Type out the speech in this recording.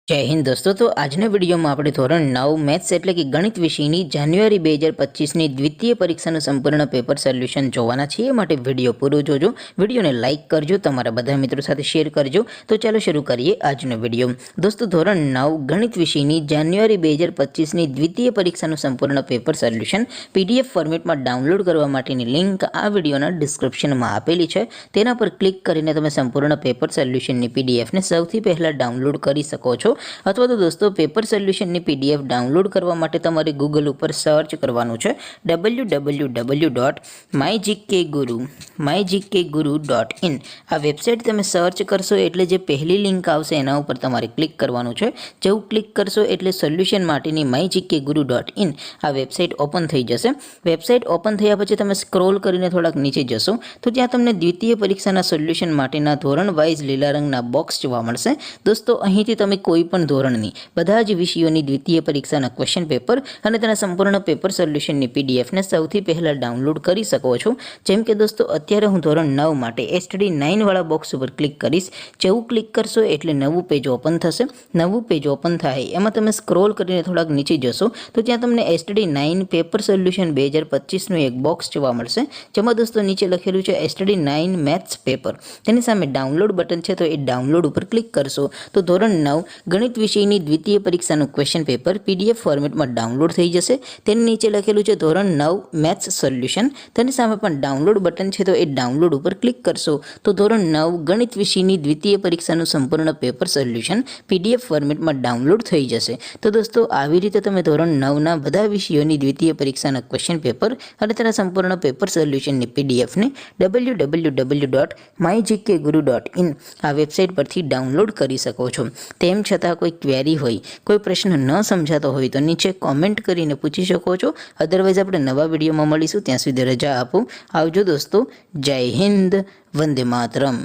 જય હિન્દ દોસ્તો। તો આજના વિડીયોમાં આપણે ધોરણ 9 મેથ્સ એટલે કે ગણિત વિષયની જાન્યુઆરી 2025ની દ્વિતીય પરીક્ષાનું સંપૂર્ણ પેપર સોલ્યુશન જોવાના છીએ। માટે વિડીયો પૂરો જોજો, વિડીયોને લાઇક કરજો, તમારા બધા મિત્રો સાથે શેર કરજો। તો ચાલો શરૂ કરીએ આજનો વિડીયો। દોસ્તો ધોરણ 9 ગણિત વિષયની જાન્યુઆરી 2025ની દ્વિતીય પરીક્ષાનું સંપૂર્ણ પેપર સોલ્યુશન PDF ફોર્મેટમાં ડાઉનલોડ કરવા માટેની લિંક આ વિડીયોના ડિસ્ક્રિપ્શનમાં આપેલી છે। તેના પર ક્લિક કરીને તમે સંપૂર્ણ પેપર સોલ્યુશનની PDFને સૌથી પહેલાં ડાઉનલોડ કરી શકો છો। અથવા તો દોસ્તો પેપર સોલ્યુશનની PDF ડાઉનલોડ કરવા માટે તમારે ગૂગલ ઉપર સર્ચ કરવાનું છે www.mygkguru.in। આ વેબસાઇટ તમે સર્ચ કરશો એટલે જે પહેલી લિંક આવશે એના ઉપર તમારે ક્લિક કરવાનું છે। જેવું ક્લિક કરશો એટલે સોલ્યુશન માટેની mygkguru.in આ વેબસાઇટ ઓપન થઈ જશે। વેબસાઇટ ઓપન થયા પછી તમે સ્ક્રોલ કરીને થોડાક નીચે જશો તો ત્યાં તમને દ્વિતીય પરીક્ષાના સોલ્યુશન માટેના ધોરણ વાઇઝ લીલા રંગના બોક્સ જોવા મળશે। દોસ્તો અહીંથી તમે કોઈ પણ ધોરણની બધા જ વિષયોની દ્વિતીય પરીક્ષાના ક્વેશ્ચન પેપર અને તેના સંપૂર્ણ પેપર સોલ્યુશનની PDFને સૌથી પહેલાં ડાઉનલોડ કરી શકો છો। જેમ કે દોસ્તો અત્યારે હું ધોરણ 9 માટે STD 9 વાળા બોક્સ ઉપર ક્લિક કરીશ। જેવું ક્લિક કરશો એટલે નવું પેજ ઓપન થશે। નવું પેજ ઓપન થાય એમાં તમે સ્ક્રોલ કરીને થોડાક નીચે જશો તો ત્યાં તમને STD 9 પેપર સોલ્યુશન 2025નું એક બોક્સ જોવા મળશે। જેમાં દોસ્તો નીચે લખેલું છે STD 9 મેથ્સ પેપર। તેની સામે ડાઉનલોડ બટન છે તો એ ડાઉનલોડ ઉપર ક્લિક કરશો તો ધોરણ 9 ગણિત વિષયની દ્વિતીય પરીક્ષાનું ક્વેશ્ચન પેપર PDF ફોર્મેટમાં ડાઉનલોડ થઈ જશે। તેની નીચે લખેલું છે ધોરણ 9 મેથ્સ સોલ્યુશન। તેની સામે પણ ડાઉનલોડ બટન છે તો એ ડાઉનલોડ ઉપર ક્લિક કરશો તો ધોરણ 9 ગણિત વિષયની દ્વિતીય પરીક્ષાનું સંપૂર્ણ પેપર સોલ્યુશન PDF ફોર્મેટમાં ડાઉનલોડ થઈ જશે। તો દોસ્તો આવી રીતે તમે ધોરણ 9ના બધા વિષયોની દ્વિતીય પરીક્ષાના ક્વેશ્ચન પેપર અને તેના સંપૂર્ણ પેપર સોલ્યુશનની PDFને www.mygkguru.in આ વેબસાઇટ પરથી ડાઉનલોડ કરી શકો છો। તેમ છતાં કોઈ ક્વેરી હોય, કોઈ પ્રશ્ન ન સમજાતો હોય તો નીચે કોમેન્ટ કરીને પૂછી શકો છો। અદરવાઇઝ આપણે નવા વિડીયોમાં મળીશું, ત્યાં સુધી રજા આપો। આવજો દોસ્તો, જય હિન્દ, વંદે માતરમ।